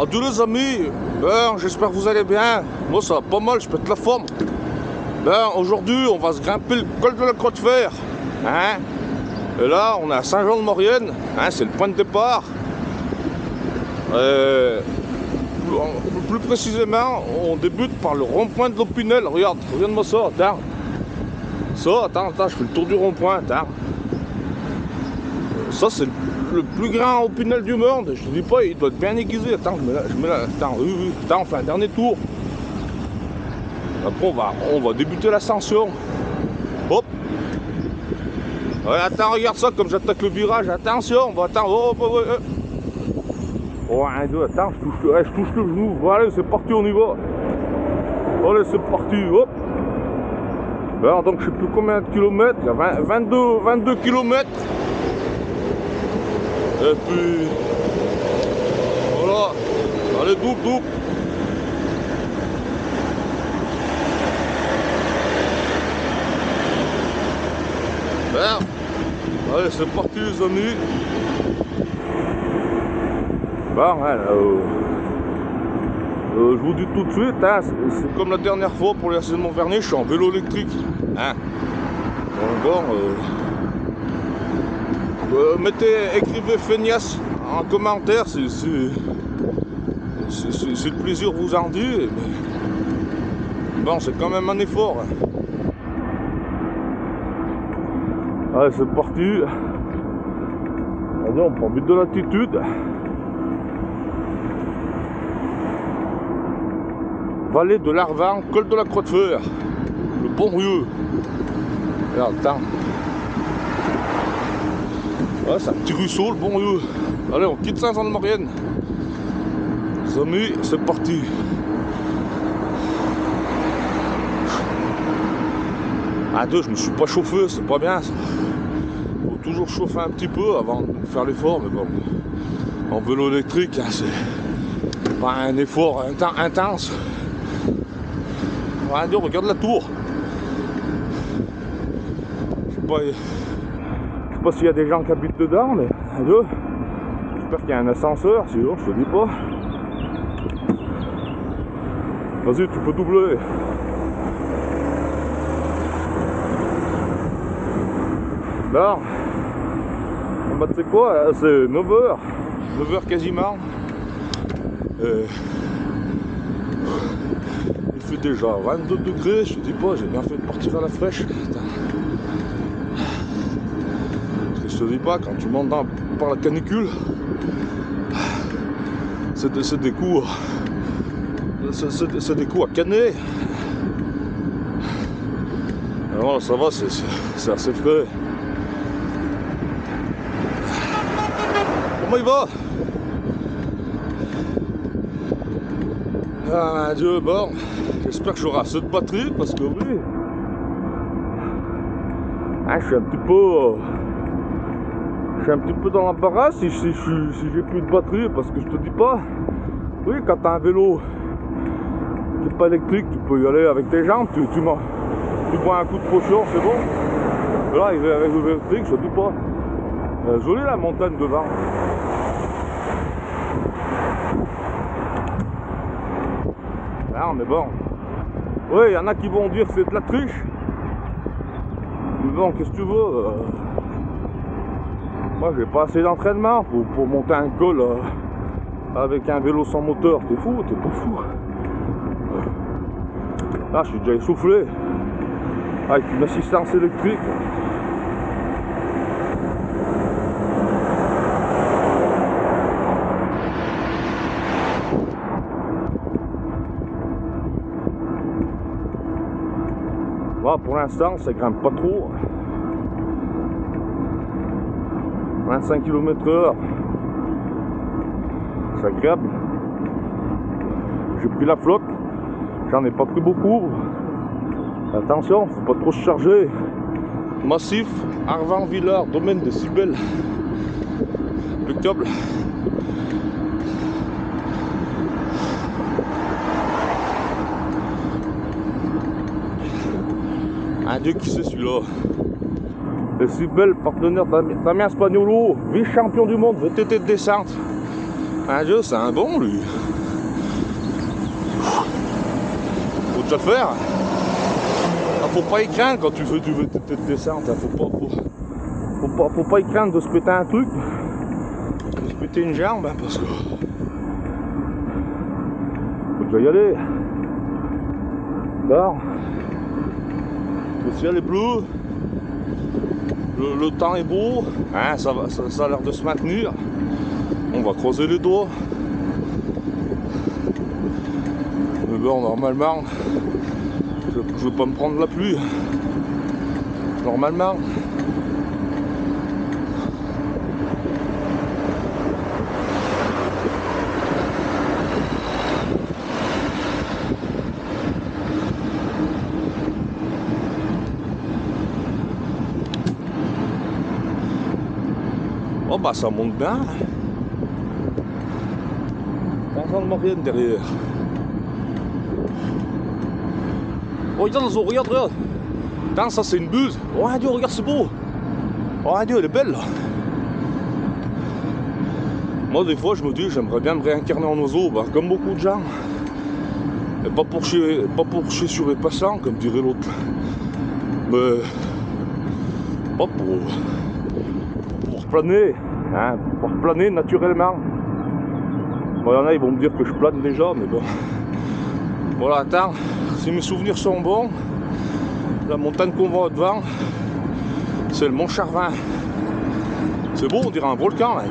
Adieu les amis, ben, j'espère que vous allez bien. Moi ça va pas mal, je pète la forme. Ben, aujourd'hui on va se grimper le col de la Croix de Fer. Hein? Et là on est à Saint-Jean-de-Maurienne, hein, c'est le point de départ. Plus précisément, on débute par le rond-point de l'Opinel. Regarde-moi ça, attends. Attends, je fais le tour du rond-point, attends. Ça c'est le plus grand Opinel du monde. Je te dis pas, il doit être bien aiguisé. Attends, je mets là, attends, oui. Attends, on fait un dernier tour. Après on va débuter l'ascension. Hop. Ouais, attends, regarde ça comme j'attaque le virage. Attention, attends, Oh, un, deux, attends, je touche le genou. Bon, allez, c'est parti, on y va. Allez, c'est parti, hop. Alors, donc, je sais plus combien de kilomètres. Il y a 22 kilomètres. Et puis, voilà. Allez, double. Allez, c'est parti, les amis. Bon, je vous dis tout de suite, hein, c'est comme la dernière fois pour les assises de Montvernier, je suis en vélo électrique. Hein. Écrivez feignasse en commentaire si le plaisir vous en dit. Mais bon, c'est quand même un effort. Allez, c'est parti. Allez, on prend vite de l'altitude. Vallée de l'Arvan, col de la Croix de Fer, le Bon-Rieu. Regarde, attends. Ouais, c'est un petit ruisseau, le Bon-Rieu. Allez, on quitte Saint-Jean-de-Maurienne. Les amis, c'est parti. Ah, je me suis pas chauffé, c'est pas bien ça. Faut toujours chauffer un petit peu avant de faire l'effort, mais bon. En vélo électrique, hein, c'est pas un effort intense. Ouais, regarde la tour. Je sais pas s'il y a des gens qui habitent dedans, mais j'espère qu'il y a un ascenseur, sinon je te dis pas. Vas-y, tu peux doubler. Là, bah, tu sais quoi, c'est 9h quasiment. Il fait déjà 22 degrés, je te dis pas, j'ai bien fait de partir à la fraîche. Attends. Parce que je te dis pas, quand tu montes par la canicule, c'est des coups. C'est des coups à canner. Alors ça va, c'est assez frais. Comment il va? Ah mon Dieu, bon, j'espère que j'aurai assez de batterie parce que oui, hein, je suis un petit peu dans l'embarras si j'ai plus de batterie, parce que je te dis pas, oui, quand t'as un vélo qui n'est pas électrique, tu peux y aller avec tes jambes, tu bois un coup de potion, c'est bon. Là, il est avec le vélo électrique, je te dis pas. Jolie la montagne devant. Non, mais bon. Oui, il y en a qui vont dire que c'est de la triche. Mais bon, qu'est-ce que tu veux, moi, j'ai pas assez d'entraînement pour monter un col avec un vélo sans moteur. T'es fou, t'es pas fou. Là, je suis déjà essoufflé. Avec une assistance électrique. Bon, pour l'instant, ça grimpe pas trop. 25 km/h. C'est agréable. J'ai pris la flotte. J'en ai pas pris beaucoup. Attention, faut pas trop se charger. Massif, Arvan-Villard, domaine de Cybèle. Le câble. Un dieu qui c'est celui-là. Le Cybèle, partenaire Damien Spagnolo, vice-champion du monde, VTT de descente. Un dieu, c'est un bon lui. déjà le faire. Ah, faut pas y craindre quand tu fais du VTT de descente. Hein. Faut pas y craindre de se péter un truc, de se péter une jambe, hein, parce que faut déjà y aller. Là, le ciel est bleu, le temps est beau, hein, ça a l'air de se maintenir. On va croiser les doigts. Mais bon, normalement, je vais pas me prendre la pluie. Normalement. Oh bah ça monte bien. Personne ne rien derrière. Oh regarde. Attends, ça c'est une buse. Oh Dieu, regarde, c'est beau. Oh Dieu, elle est belle là. Moi des fois je me dis j'aimerais bien me réincarner en oiseau, bah, comme beaucoup de gens. Et pas pour chier sur les passants, comme dirait l'autre. Mais pas pour planer, hein, pour planer naturellement. Bon, il y en a, ils vont me dire que je plane déjà, mais bon. Voilà, attends, si mes souvenirs sont bons, la montagne qu'on voit devant, c'est le Mont Charvin. C'est beau, on dirait un volcan là.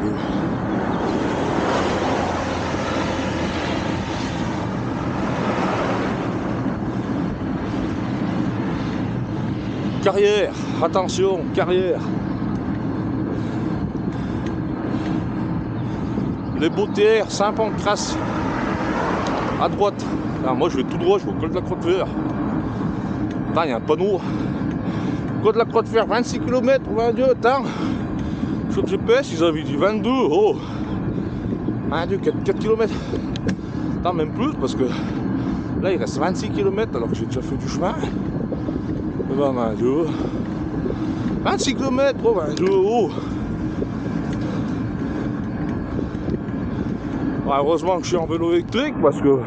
Carrière, attention, carrière. Les Beautières, Saint-Pancrace, à droite. Alors moi je vais tout droit, je vais au col de la Croix-de-Fer. Attends, il y a un panneau. Col de la Croix-de-Fer, 26 km, 22, attends. Sur le GPS, ils avaient dit 22, oh. 22, 4 km. Attends, même plus, parce que là il reste 26 km alors que j'ai déjà fait du chemin. Et ben 22. 26 km, oh 22, oh. Heureusement que je suis en vélo électrique parce que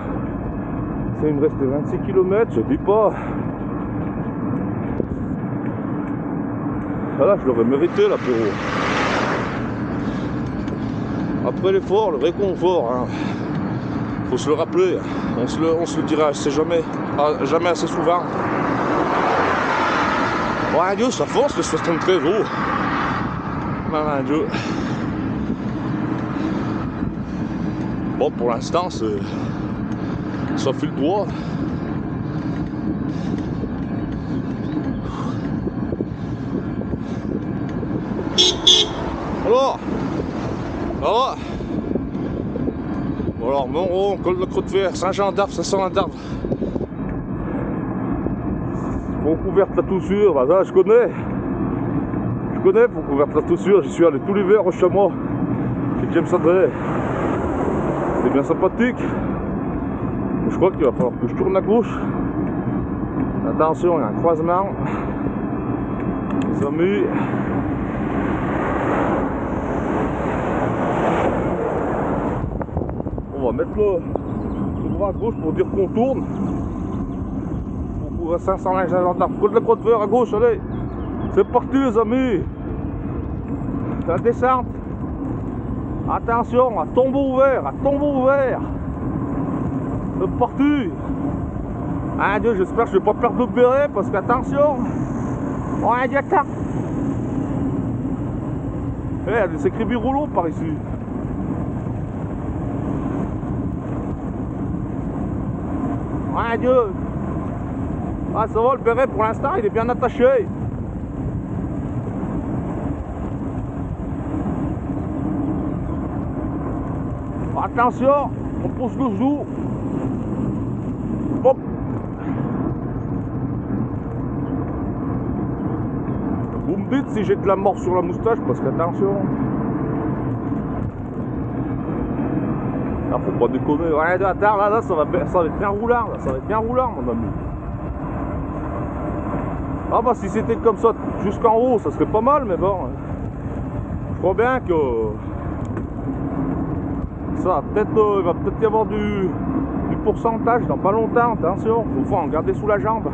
ça il me restait 26 km, je dis pas. Voilà, je l'aurais mérité l'apéro. Après l'effort, le réconfort, hein. Faut se le rappeler, on se le dira, c'est jamais assez souvent. Ouais Dieu, ça force le 73 euros. Maman Dieu. Bon, pour l'instant, ça fait le doigt. Alors, ça va? Bon alors, Montrond, col de la Croix-de-Fer, Saint-Jean-d'Arve, Saint-Jean-d'Arve. Font couverte la Toussure, bah ça je connais. Font couverte la Toussure, j'y suis allé tout l'hiver au chameau. Chez James André. C'est bien sympathique. Je crois qu'il va falloir que je tourne à gauche. Attention, il y a un croisement. Les amis. On va mettre le bras à gauche pour dire qu'on tourne. Pour 500 linges à gendarme. Col de la Croix-de-Fer à gauche, allez. C'est parti les amis. La descente. Attention, à tombeau ouvert, C'est parti. Ah Dieu, j'espère que je vais pas perdre le béret parce qu'attention. Oh Dieu, attends. Eh, il y a des sacrés biroulots par ici. Ah Dieu. Ah ça va, le béret pour l'instant il est bien attaché. Attention, on pousse le genou. Hop. Vous me dites si j'ai de la mort sur la moustache parce qu'attention. Là faut pas déconner. Ouais, attends, là ça va être bien roulant, là, ça va être bien roulant mon ami. Ah bah si c'était comme ça jusqu'en haut, ça serait pas mal, mais bon. Je crois bien que ça, peut-être il va peut-être y avoir du pourcentage dans pas longtemps, attention, faut en garder sous la jambe.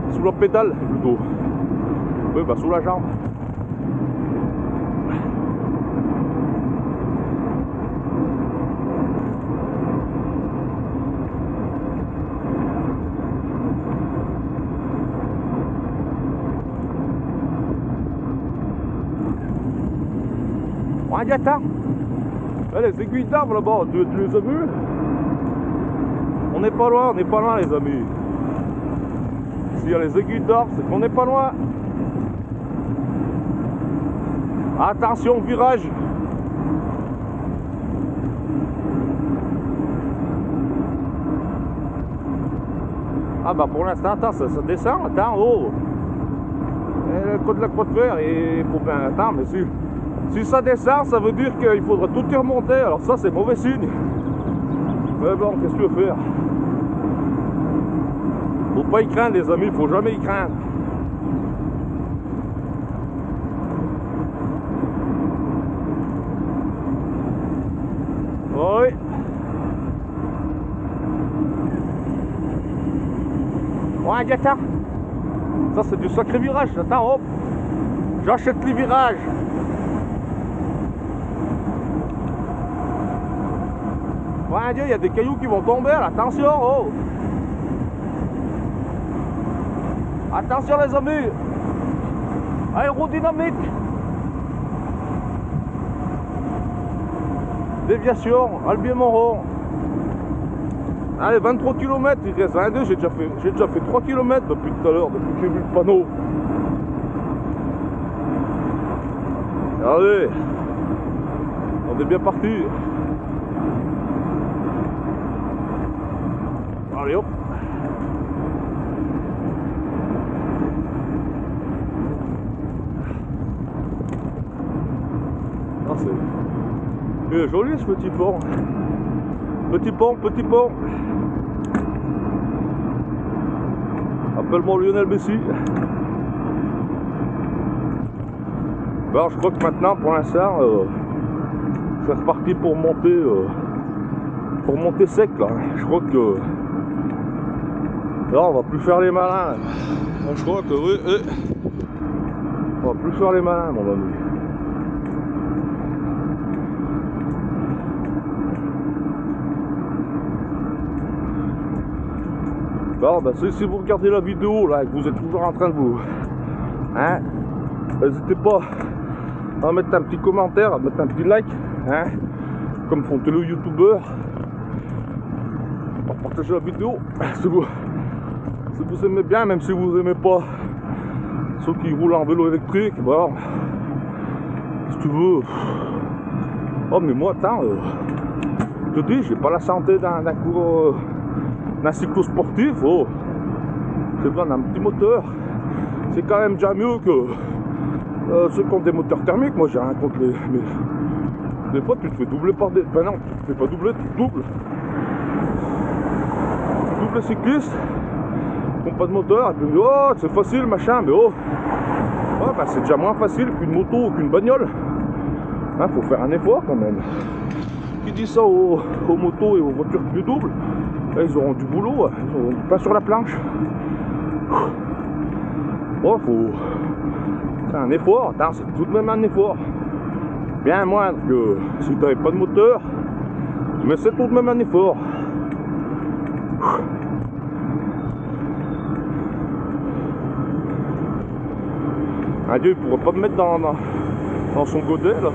Sous la pédale plutôt. Oui, bah sous la jambe. Ouais, attends. Les aiguilles d'arbre là-bas, tu les as vues? On n'est pas loin, les amis. S'il y a les aiguilles d'arbre, c'est qu'on n'est pas loin. Attention, virage. Ah bah pour l'instant, attends, ça descend, attends, oh. Et le code de la croix de fer, il faut bien attendre, mais si ça descend, ça veut dire qu'il faudra tout y remonter, alors ça c'est mauvais signe. Mais bon, qu'est-ce que tu veux faire? Faut pas y craindre les amis, faut jamais y craindre. Oui. Ouais, attends. Ça c'est du sacré virage, attends, hop. J'achète les virages. Ouais, Dieu, il y a des cailloux qui vont tomber là, attention, oh. Attention les amis. Aérodynamique. Déviation, Albier-Montrond. Allez, 23 km, il reste 22, j'ai déjà fait 3 km depuis tout à l'heure, depuis que j'ai vu le panneau. Allez, on est bien parti. Allez hop. Ah, c'est joli ce petit pont. Petit pont. Appelle-moi Lionel Messi. Alors je crois que maintenant pour l'instant je suis reparti pour monter sec là. Je crois que là on va plus faire les malins. Là, je crois que oui, on va plus faire les malins mon ami. Bon, bah, si vous regardez la vidéo là et que vous êtes toujours en train de vous, hein, n'hésitez pas à mettre un petit commentaire, à mettre un petit like, hein, comme font tous les youtubeurs, à partager la vidéo si vous aimez bien, même si vous aimez pas ceux qui roulent en vélo électrique. Bon, si tu veux. Oh mais moi attends, je te dis, j'ai pas la santé d'un cyclo-sportif, oh. J'ai besoin d'un petit moteur. C'est quand même déjà mieux que ceux qui ont des moteurs thermiques. Moi j'ai rien contre les... Mais des fois tu te fais doubler par des... Ben non, tu te fais pas doubler, tu te doubles. Tu doubles les cyclistes qui n'ont pas de moteur, et puis oh c'est facile machin, mais oh, ouais, bah, c'est déjà moins facile qu'une moto ou qu'une bagnole. Hein, faut faire un effort quand même. Qui dit ça aux motos et aux voitures qui les doublent? Là, ils auront du boulot, ils auront pas sur la planche. Bon, faut... C'est un effort, c'est tout de même un effort. Bien moindre que si tu n'avais pas de moteur, mais c'est tout de même un effort. Un dieu, il pourrait pas me mettre dans son godet là.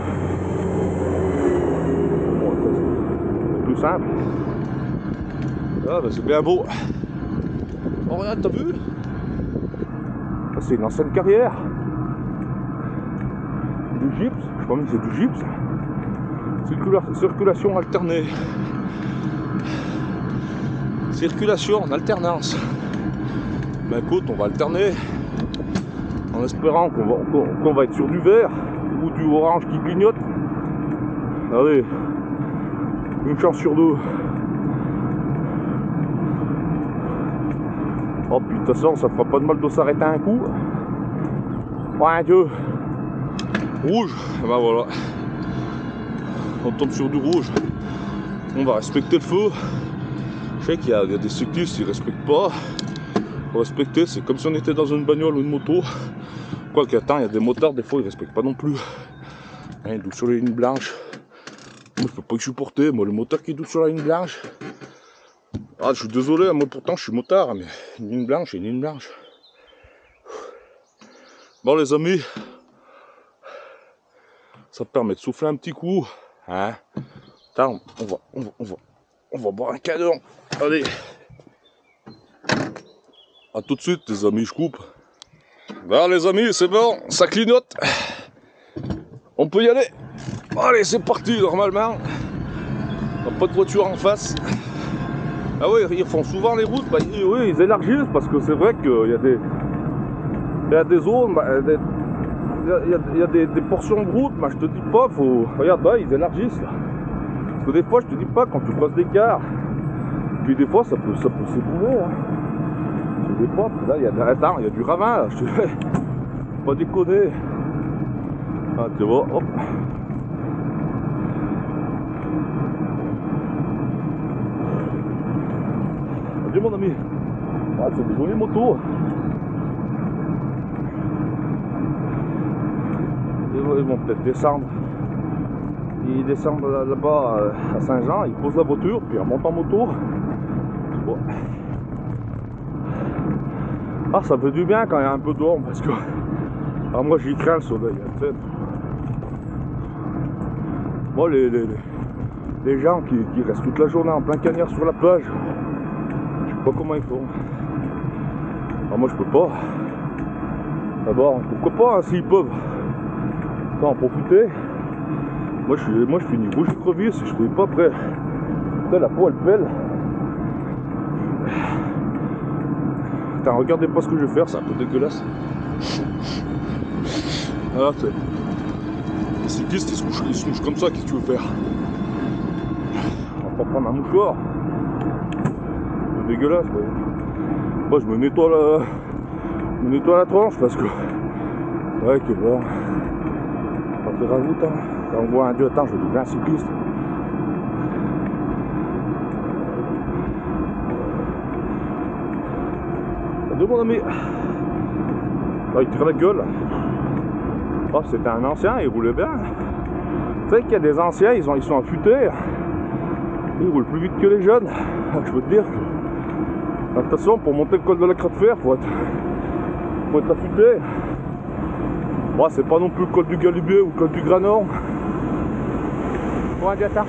Bon, c'est plus simple. Ah bah c'est bien beau. Oh regarde, t'as vu? C'est une ancienne carrière. Du gypse, je crois même que c'est du gypse. Circulation alternée. Circulation en alternance. Ben écoute, on va alterner. En espérant qu'on va être sur du vert ou du orange qui clignote. Allez, une chance sur deux. Oh puis de toute façon ça fera pas de mal de s'arrêter un coup. Ouais Dieu. Rouge, et ben voilà. On tombe sur du rouge. On va respecter le feu. Je sais qu'il y a des cyclistes qui respectent pas. Faut respecter, c'est comme si on était dans une bagnole ou une moto. Quoique, attends, il y a des motards, des fois ils respectent pas non plus. Hein, ils doutent sur les lignes blanches. Moi je peux pas que supporter, moi le motard qui doute sur la ligne blanche. Ah, je suis désolé, moi pourtant je suis motard, mais une ligne blanche, une ligne blanche. Bon les amis, ça permet de souffler un petit coup. Hein. Attends, on va boire un cadeau. Allez. A tout de suite les amis, je coupe. Bon les amis, c'est bon, ça clignote. On peut y aller. Allez, c'est parti normalement. On n'a pas de voiture en face. Ah oui, ils font souvent les routes, bah, oui, ils élargissent parce que c'est vrai qu'il y a des zones, bah, il y a des portions de route, mais je te dis pas, faut. Regarde, bah, ils élargissent là. Parce que des fois, je te dis pas, quand tu passes d'écart, puis des fois ça peut s'ébouler. Hein. Des fois, là, il y a du ravin là, je te dis. Pas déconner. Ah, tu vois, hop. Adieu mon ami. Ah, c'est des jolies motos. Ils vont peut-être descendre. Ils descendent là-bas à Saint-Jean, ils posent la voiture, puis ils remontent en moto. Bon. Ah, ça fait du bien quand il y a un peu d'ombre, parce que alors moi j'y crains le soleil. Hein, moi les gens qui restent toute la journée en plein cagnard sur la plage, je sais pas comment ils font. Alors moi je peux pas. D'abord, pourquoi pas hein, s'ils peuvent en profiter. Moi je suis niveau crevice, je suis pas prêt. Putain, la peau elle pèle. Putain, regardez pas ce que je vais faire, c'est un peu dégueulasse. Voilà, les cyclistes ils se mouchent comme ça, qu'est-ce que tu veux faire? On va pas prendre un mouchoir. C'est dégueulasse, quoi. Moi je me nettoie la tronche parce que. Ouais, que bon. On fait la route, hein. Quand on voit un deux temps, je dis bien cycliste. Adieu mon ami. Ah, il tire la gueule. Ah, c'était un ancien, il roulait bien. Tu sais qu'il y a des anciens, ils sont affûtés. Ils roulent plus vite que les jeunes. Je peux te dire que. De toute façon, pour monter le col de la Croix de Fer, faut être affûté. Bon, c'est pas non plus le col du Galibier ou le col du Granon. Pour un gâteau.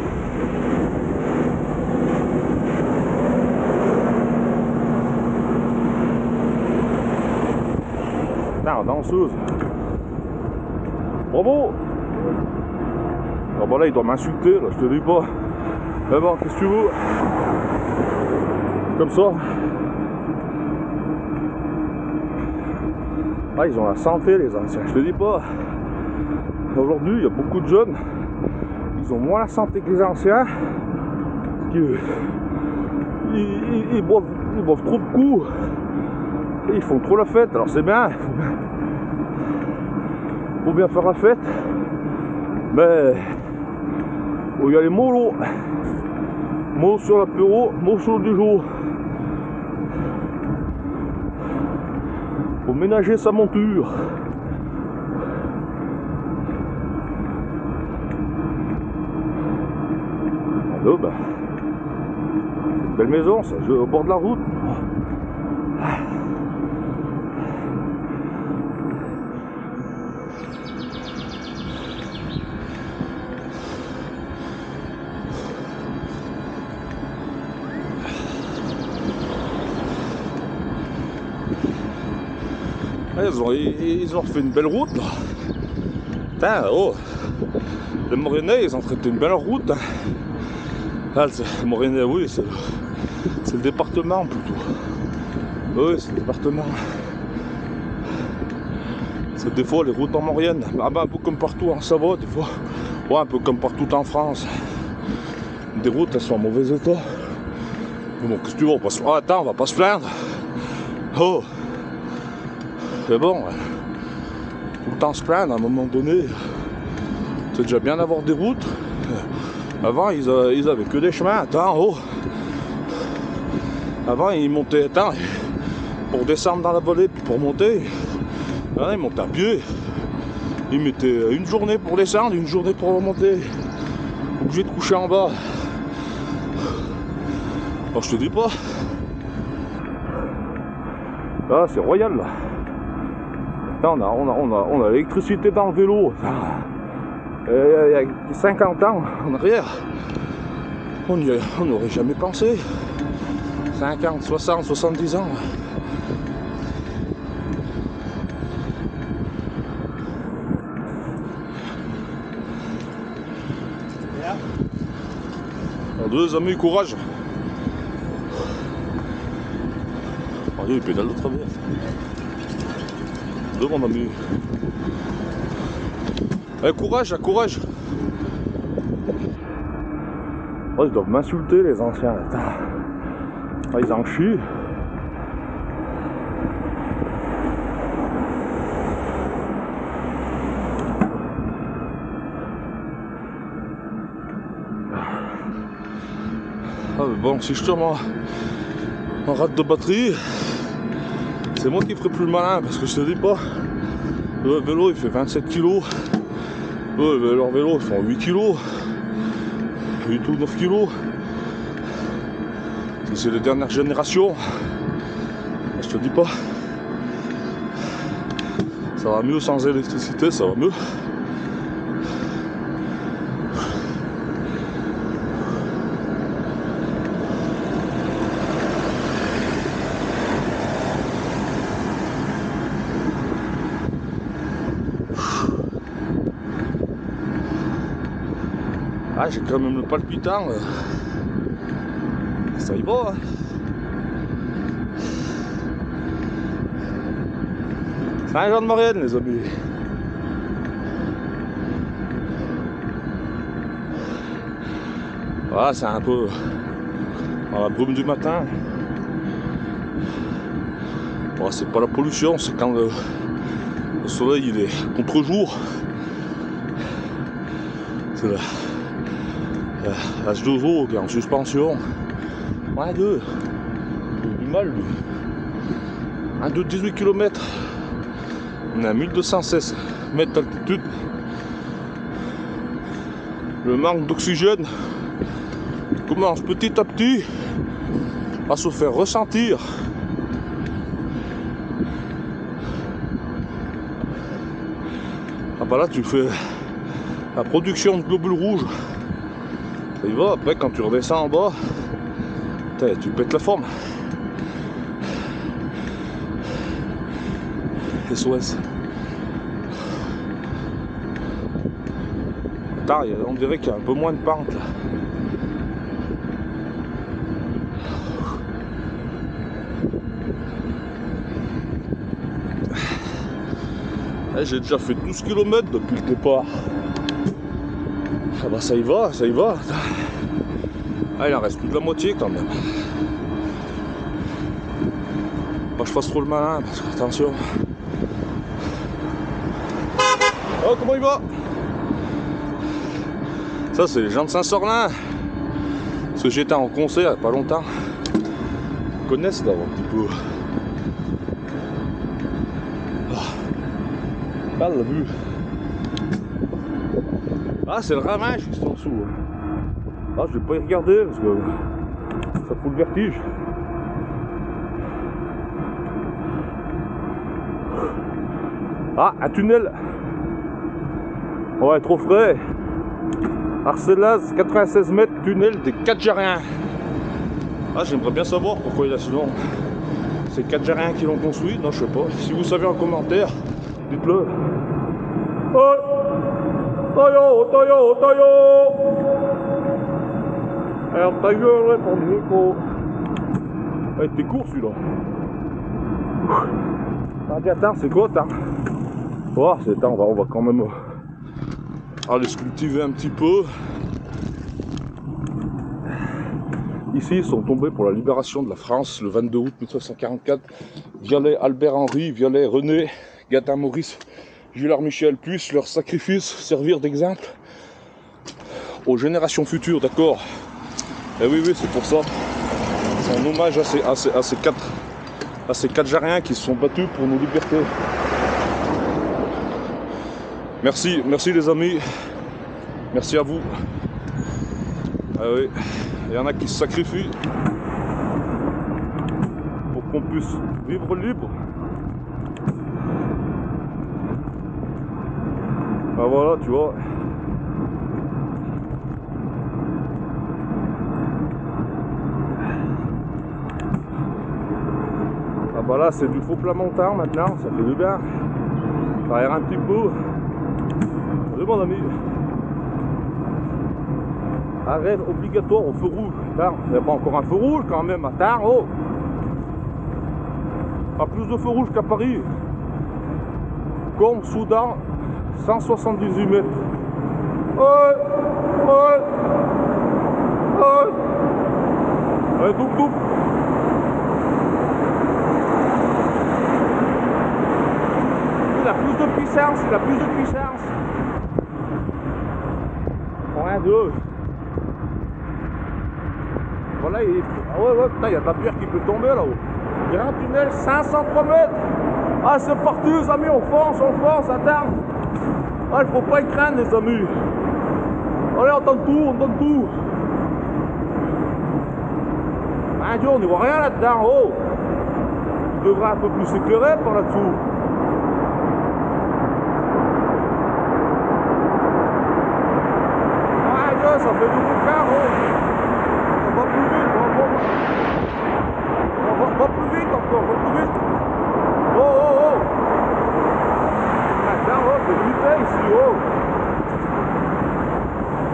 Putain, danseuse. Bravo. Ah bah là, il doit m'insulter, là, je te dis pas. Mais bon, qu'est-ce que tu veux? Comme ça. Ah, ils ont la santé, les anciens, je te dis pas. Aujourd'hui, il y a beaucoup de jeunes, ils ont moins la santé que les anciens. Ils boivent trop de coups. Et ils font trop la fête. Alors c'est bien, faut bien faire la fête. Mais faut y aller mollo. Mollo sur l'apéro, mollo sur du jour. Faut ménager sa monture. Alors, bah, belle maison, ça, au bord de la route. Ils ont refait une belle route là. Putain, oh. Les Morinais, ils ont traité une belle route. Hein. Ah, le Morinais, oui, c'est le département plutôt. Oui, c'est le département. C'est des fois les routes en Maurienne. Ah ben, un peu comme partout en Savoie, des fois. Ouais, un peu comme partout en France. Des routes, elles sont en mauvais état. Mais bon, qu'est-ce que tu veux? Ah, attends, on va pas se plaindre. Oh. C'est bon, ouais. Tout le temps se plaindre à un moment donné. C'est déjà bien d'avoir des routes. Avant, ils avaient que des chemins. Attends, oh. Avant, il montait, attends, pour descendre dans la vallée, puis pour monter, il montait à pied. Il mettait une journée pour descendre, une journée pour remonter. Obligé de coucher en bas. Alors je te dis pas. Là, c'est royal là. Là, on a l'électricité dans le vélo. Il y a 50 ans en arrière, on n'aurait jamais pensé. 50, 60, 70 ans. Alors, deux amis, courage. Regardez, il pédale de travers. Deux mon ami. Allez, courage, courage. Oh, ils doivent m'insulter les anciens. Ah, ils en chient. Ah, bon, si je tombe en rate de batterie, c'est moi qui ferai plus le malin parce que je te dis pas, le vélo il fait 27 kg, leur vélo ils font 8 kg, 8 ou 9 kg. C'est les dernières générations, je te dis pas, ça va mieux sans électricité, ça va mieux. Ah, j'ai quand même le palpitant. Ça y va, hein. Saint-Jean-de-Maurienne, les amis. Voilà, c'est un peu dans la brume du matin. Bon, c'est pas la pollution, c'est quand le soleil il est contre-jour. C'est la H2O qui est en suspension. Ouais, deux. Du mal, lui. Un de 18 km. On est à 1216 mètres d'altitude. Le manque d'oxygène commence petit à petit à se faire ressentir. Ah bah là tu fais la production de globules rouges. Ça y va, après quand tu redescends en bas, tu pètes la forme. SOS. Attends, on dirait qu'il y a un peu moins de pente là. J'ai déjà fait 12 km depuis le départ. Ah bah ça y va, ça y va. Ah, il en reste plus de la moitié quand même. Pas que je fasse trop le malin parce que attention. Oh, comment il va? Ça c'est les gens de Saint-Sorlin. Parce que j'étais en concert il n'y a pas longtemps. Ils connaissent là un petit peu. Ah, la vue. Ah, c'est le ravin juste en dessous. Ah, je vais pas y regarder parce que ça fout le vertige. Ah, un tunnel. Ouais, trop frais. Arcelaz, 96 mètres, tunnel des Cadjariens. Ah, j'aimerais bien savoir pourquoi il a ce nom. C'est Cadjariens qui l'ont construit? Non, je sais pas. Si vous savez en commentaire, dites-le. Oh, Tayo, Tayo, Tayo. Alors ta gueule pour le micro. Ouais, t'es court celui-là. Attends, c'est quoi, attends. Oh, c'est temps, on va quand même aller se cultiver un petit peu. Ici, ils sont tombés pour la libération de la France le 22 août 1944. Viollet Albert-Henri, Viollet René, Gatin-Maurice, Gillard-Michel, puissent leur sacrifice servir d'exemple aux générations futures, d'accord? Eh oui, oui, c'est pour ça. C'est un hommage à ces quatre Jariens qui se sont battus pour nos libertés. Merci les amis. Merci à vous. Ah oui, il y en a qui se sacrifient pour qu'on puisse vivre libre. Ah voilà, tu vois. Ah bah là c'est du faux plat montant maintenant, ça fait du bien. Ça aère un petit peu. Salut mon ami. Arrêt obligatoire au feu rouge. Attends, il n'y a pas encore un feu rouge quand même. Attends, oh. Pas plus de feu rouge qu'à Paris. Comme Soudan, 178 mètres. Allez, doup. Il a plus de puissance, Ouais, deux. Voilà, ah ouais, putain, il y a de la pierre qui peut tomber là-haut. Il y a un tunnel, 503 mètres. Ah, c'est parti, les amis, on fonce, attends. Ah, il faut pas y craindre, les amis. Allez, on donne tout. Ah, Dieu, on n'y voit rien là-dedans, oh. Il devrait un peu plus s'éclairer par là-dessous. Ah, Dieu, ça fait du boucan, oh. On va plus vite, va plus vite encore, va plus vite. Oh. Attends, oh, c'est vite ici, oh.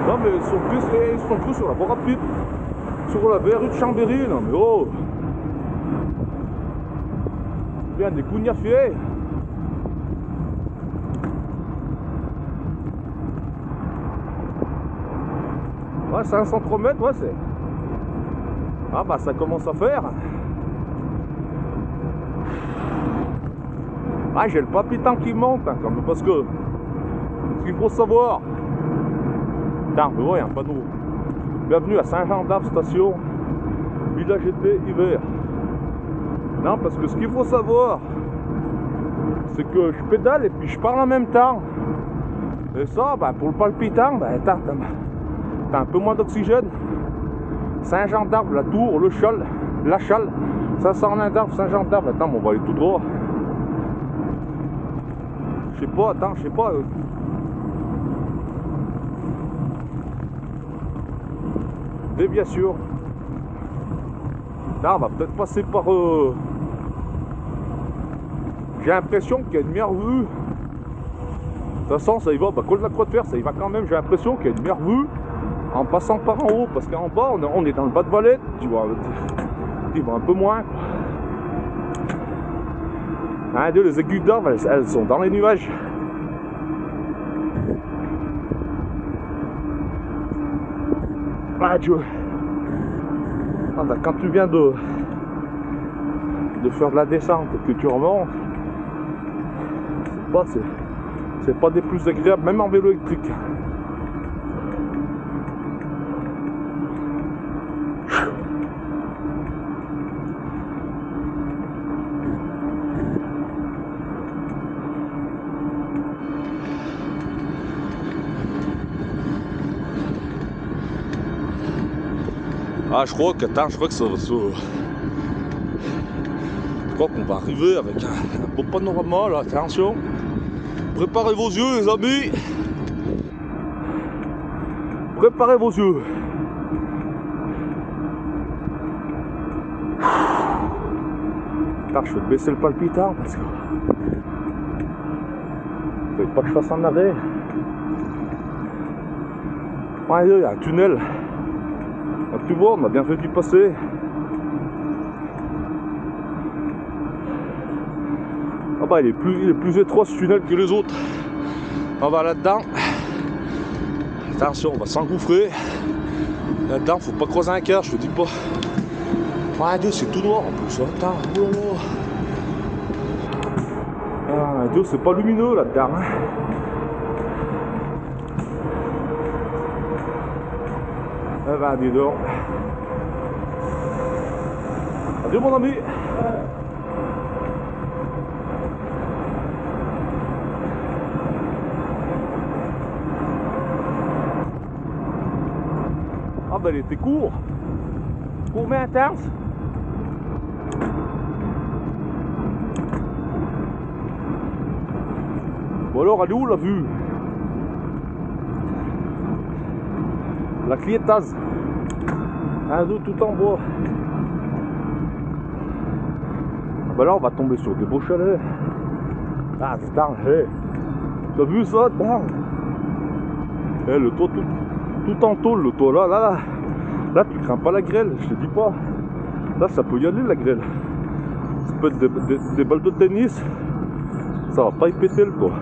Non, mais ils sont plus sur la voie rapide. Sur la verrue de Chambéry, non mais oh. Bien des cougnafiers. Ouais, 503 mètres, ouais, c'est... Ah bah ça commence à faire. Ah, j'ai le palpitant qui monte, hein, quand même, parce que... Ce qu'il faut savoir... Putain, mais ouais, un panneau. Bienvenue à Saint-Jean-d'Arve station, village été, hiver. Non, parce que ce qu'il faut savoir, c'est que je pédale et puis je parle en même temps. Et ça, bah, pour le palpitant, bah, t'as un peu moins d'oxygène. Saint-Jean-d'Arve, la Tour, le Chal, la Chale, Saint-Jean-d'Arve, Saint-Jean-d'Arve. Attends, on va aller tout droit. Je sais pas. Déviation. Là, on va peut-être passer par... J'ai l'impression qu'il y a une meilleure vue. De toute façon, ça y va, bah, col de la Croix de Fer, ça y va quand même. J'ai l'impression qu'il y a une meilleure vue en passant par en haut. Parce qu'en bas, on est dans le bas de Valette. Tu vois un peu moins. Hein, les aiguilles d'Arve, elles sont dans les nuages. Ah, tu vois. Ah, bah, quand tu viens de faire de la descente et que tu remontes, c'est pas des plus agréables, même en vélo électrique. Ah, je crois que ça va se... Je crois qu'on va arriver avec un beau panorama là, attention. Préparez vos yeux, les amis. Préparez vos yeux. Là, je vais baisser le palpitant parce que... Il ne faut pas que je fasse un arrêt. Ouais, il y a un tunnel. Donc, tu vois, on a bien fait d'y passer. Ah bah, il est plus étroit ce tunnel que les autres. On va là-dedans. Attention, on va s'engouffrer. Là-dedans, faut pas croiser un cœur, je te dis pas. Ouais, Dieu, c'est tout noir en plus. Attends, oh là là. Ah, Dieu, c'est pas lumineux là-dedans. Hein. Eh ben, dis donc. Adieu mon ami. Ah ben il était court mais intense. Bon alors elle est où la vue? La Cliétaz. Un dos tout en bois. Ah ben là on va tomber sur des beaux chalets. Ah putain, hey. T'as vu ça? Hey, le toit tout en tôle, le toit là tu crains pas la grêle, je te dis pas. Là ça peut y aller la grêle. Ça peut être des balles de tennis. Ça va pas y péter le toit.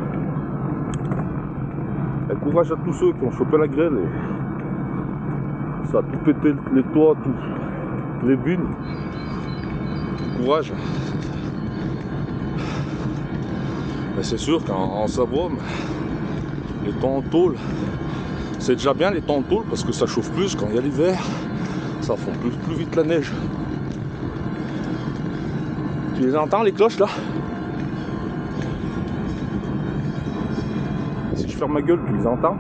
Et courage à tous ceux qui ont chopé la grêle et ça a tout pété les toits, tout, les vignes. Courage. Mais c'est sûr qu'en Savoie, les temps en tôle, c'est déjà bien les temps en tôle parce que ça chauffe plus quand il y a l'hiver. Ça fond plus vite la neige. Tu les entends les cloches là? Si je ferme ma gueule, tu les entends?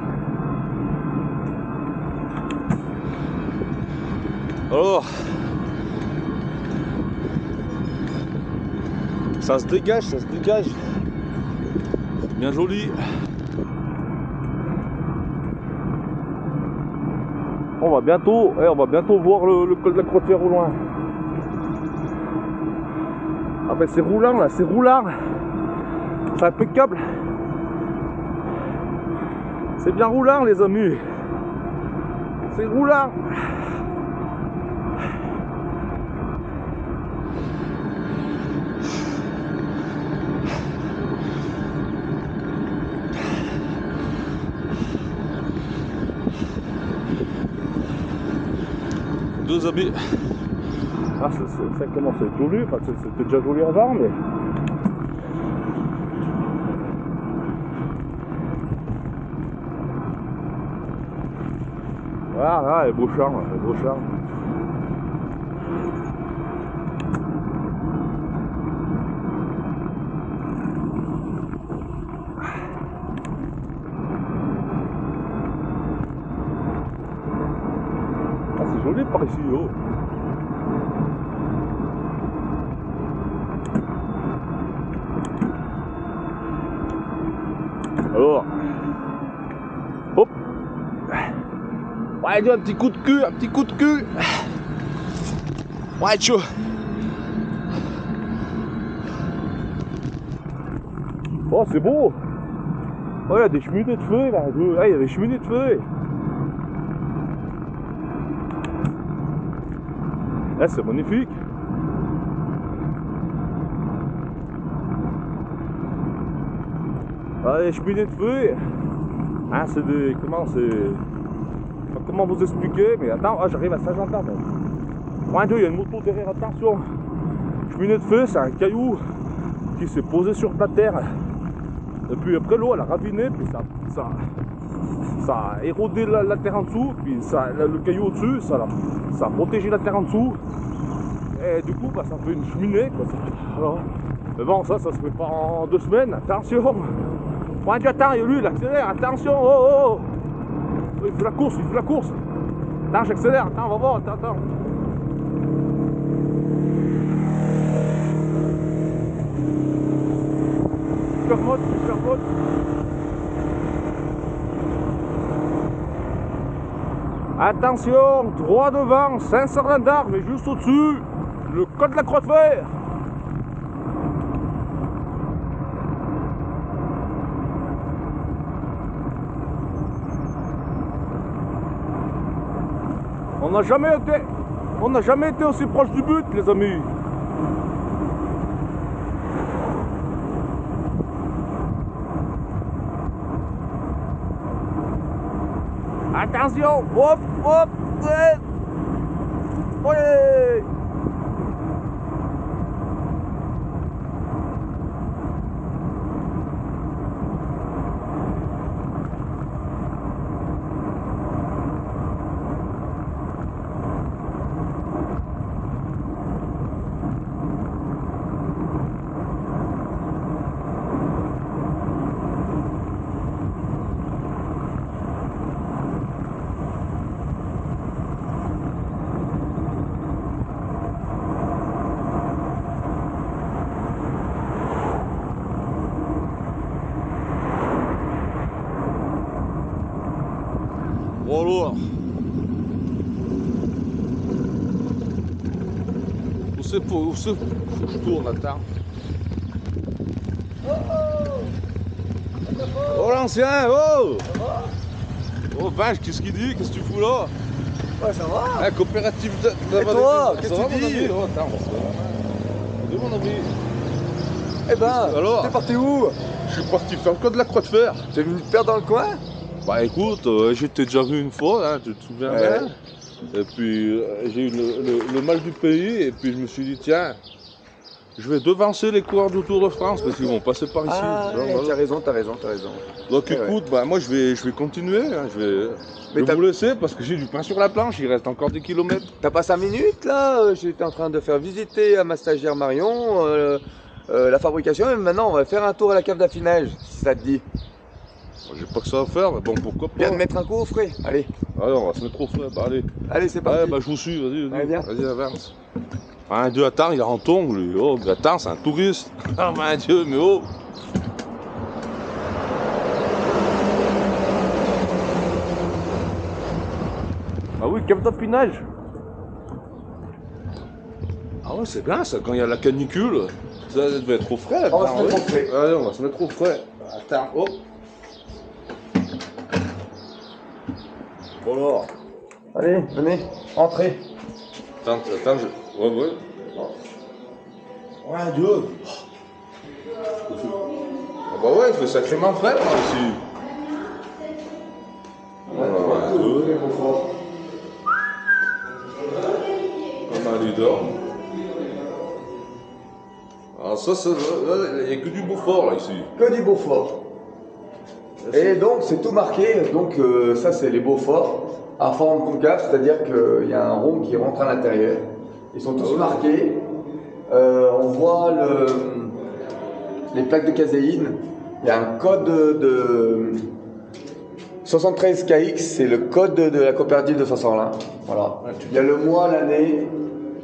Alors, ça se dégage, c'est bien joli. On va bientôt voir le col de la Croix-de-Fer au loin. Ah ben c'est roulant là, c'est roulant. C'est impeccable. C'est bien roulant les amis. C'est roulant. Deux amis. Ah, ça commence à être joli, enfin, c'était déjà joli avant, mais... Voilà, les beaux charmes, les beaux charmes. Ah, c'est joli par ici, oh. Alors, hop, ouais, un petit coup de cul, ouais, chaud. Oh, c'est beau. Oh, il y a des cheminées de feu là, il y a des cheminées de feu. Là, c'est magnifique. Ah, les cheminées de feu. Ah, c'est des... Comment vous expliquer? Mais attends, ah, j'arrive à Saint-Jean-Tard. Ouais, il y a une moto derrière, attention. Cheminée de feu, c'est un caillou qui s'est posé sur la terre. Et puis après, l'eau, elle a raviné, puis ça a érodé la terre en dessous, puis le caillou au-dessus, ça a protégé la terre en dessous. Et du coup, bah, ça fait une cheminée, quoi. Alors, mais bon, ça se fait pas en 2 semaines, attention. Ouais, attends, il y a lui, il accélère, attention, oh. Il fait la course. Attends, j'accélère, attends, on va voir, attends. Super mode. Attention, droit devant, Saint-Sernin-d'Arc, mais juste au-dessus, le col de la Croix-de-Fer. On n'a jamais été aussi proche du but, les amis. Attention, hop, ouais. alors. Où c'est faut que je tourne, attends. Oh l'ancien, oh! Oh vache, qu'est-ce qu'il dit? Qu'est-ce que tu fous là? Ouais, ça va. La coopérative Et toi, qu'est-ce que tu dis? Oh, attends, de mon ami. Eh ben, alors? t'es parti où? Je suis parti faire le code de la Croix de Fer. T'es venu te perdre dans le coin? Bah écoute, j'étais déjà vu une fois, hein, tu te souviens Ouais. bien? Et puis j'ai eu le mal du pays et puis je me suis dit tiens, je vais devancer les coureurs du Tour de France parce qu'ils vont passer par ici. Ah, Alors, ouais, voilà. t'as raison, t'as raison. Donc Eh ouais. écoute, bah, moi je vais continuer, hein, je Mais vais vous laisser parce que j'ai du pain sur la planche, il reste encore des kilomètres. T'as pas 5 minutes là? J'étais en train de faire visiter à ma stagiaire Marion la fabrication et maintenant on va faire un tour à la cave d'affinage, si ça te dit. J'ai pas que ça à faire, mais bon pourquoi pas. Viens de mettre un coup au frais, allez. Allez, on va se mettre au frais, bah allez. Allez, c'est parti. Ouais, bah je vous suis, vas-y, Allez, viens. vas-y, avance. Un Dieu, attends, il est en tongs lui. Oh, attends, c'est un touriste. Ah, mon Dieu, mais oh. Ah oui, cave d'affinage. Ah ouais, c'est bien ça, quand il y a la canicule. Ça devait être au frais. On va se mettre au frais. Allez, on va se mettre au frais. Attends, oh. Bon alors. Allez, venez, entrez. Attends, je... Ouais. Ouais, Dieu. Ah bah ouais, il fait sacrément frais par ici. Ouais, Dieu. Comme un leader. Alors ça, il n'y a que du Beaufort là ici. Que du Beaufort. Et donc c'est tout marqué, donc ça c'est les Beauforts à forme concave, c'est-à-dire qu'il y a un rond qui rentre à l'intérieur. Ils sont tous marqués. On voit les plaques de caséine. Il y a un code de 73KX, c'est le code de la coopérative de Sansorlin. Voilà. Il y a le mois, l'année.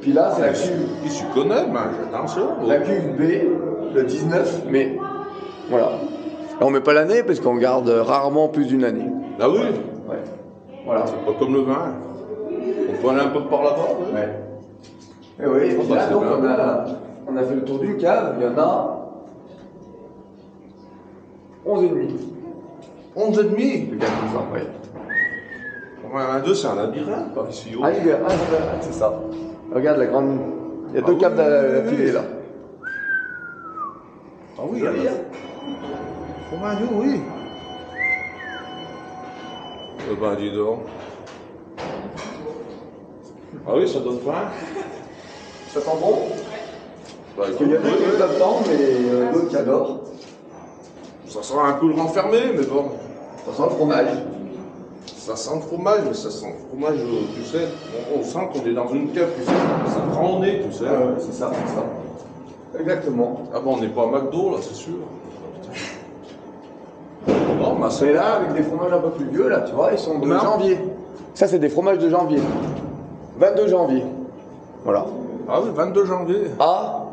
Puis là c'est la cuve. Il s'y connaît, mais attention. La cuve B, le 19 mai. Voilà. Et on met pas l'année parce qu'on garde rarement plus d'une année. Ah oui. Ouais. Voilà. C'est pas comme le vin. On peut aller un peu par là-bas. Ouais. Et oui, et puis bah, là, c'est donc, bien. on a fait le tour d'une cave, il y en a 11 et demi. 11 et demi. Le gars comme ça, ouais. Un 2, c'est un labyrinthe par ici. Ah, il y a c'est ça. Regarde la grande. Il y a deux caves d'affilée là. Ah oui, il y a là. Comment un Dieu, oui. Eh ben, dis donc. Ah oui, ça donne faim. Ça sent bon? Bah, Parce qu'il y a des qui aiment pas dedans, mais d'autres qui adorent. ça sent un peu le renfermé, mais bon. Ça sent le fromage. Ça sent le fromage, mais ça sent le fromage, tu sais. On sent qu'on est dans une cave, tu sais. Ça prend au nez, tu sais. C'est ça. Exactement. Ah bon, on n'est pas à McDo, là, c'est sûr. Non, mais C'est là avec des fromages un peu plus vieux, là, tu vois, ils sont de Combien? janvier. Ça, c'est des fromages de janvier. 22 janvier. Voilà. Ah oui, 22 janvier. A,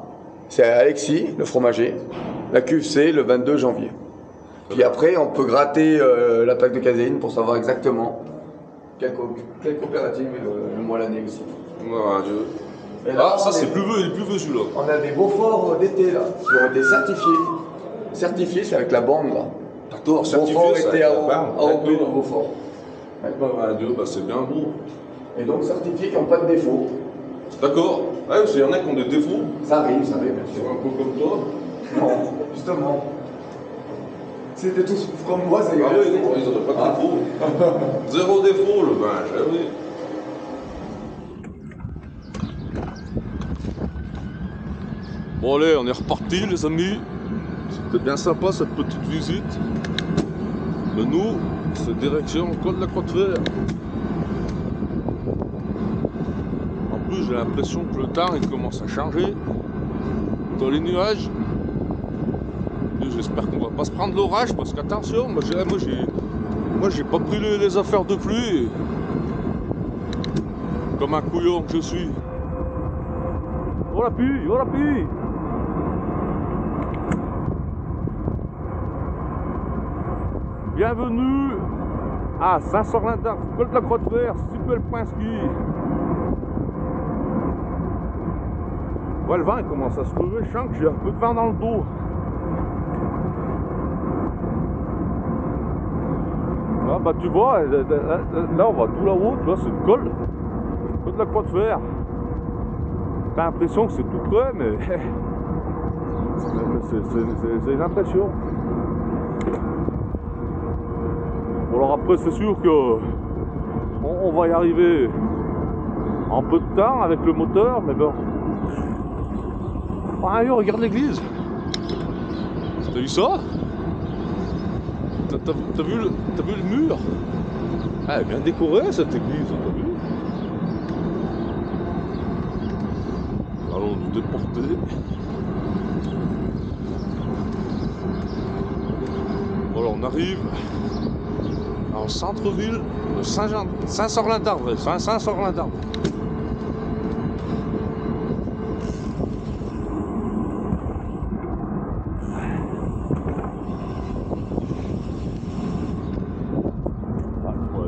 c'est Alexis, le fromager. La cuve C, le 22 janvier. Puis après, on peut gratter la plaque de caséine pour savoir exactement quelle coopérative est le mois l'année aussi. Oh, Dieu. Et là, Ah, ça on c'est est- plus vieux, il est plus vieux celui-là. On a des Beauforts d'été là, qui ont été certifiés. Certifiés, c'est avec la bande là. D'accord, certifié, Beaufort ça. était AOP de D'accord. Beaufort. Ouais. Bah, Dieu, bah, c'est bien beau. Et donc certifiés qui n'ont pas de défaut. D'accord. Ouais, parce qu'il y en a qui ont des défauts. Ça arrive, bien C'est sûr. un peu comme toi. Non, justement. C'était tous comme moi, c'est Ah oui, non, ils n'auraient pas de Ah. défaut. Zéro défaut, le vin, ah oui. Bon allez, on est reparti les amis. C'était bien sympa cette petite visite. Mais nous, c'est direction col de la Croix de Fer. En plus, j'ai l'impression que le temps il commence à changer dans les nuages. J'espère qu'on va pas se prendre l'orage parce qu'attention, moi j'ai pas pris les affaires de pluie. Comme un couillon que je suis. Oh la pluie, oh la pluie. Bienvenue Ah, Saint-Sorlin-d'Arve, col de la Croix de Fer, super le point ski. Ouais, le vent il commence à se lever, je sens que j'ai un peu de vent dans le dos. Ah bah tu vois, là on va tout là-haut, tu vois, c'est le col de la Croix de Fer. T'as l'impression que c'est tout près, mais c'est une impression. Bon alors après c'est sûr que on va y arriver en peu de temps avec le moteur, mais bon. Ah oui, regarde l'église. T'as vu ça? T'as vu le mur? Ah, elle est bien décorée cette église, t'as vu? Allons nous déporter. Voilà, on arrive en centre-ville de Saint-Sorlin-d'Arve. Saint-Sorlin-d'Arve.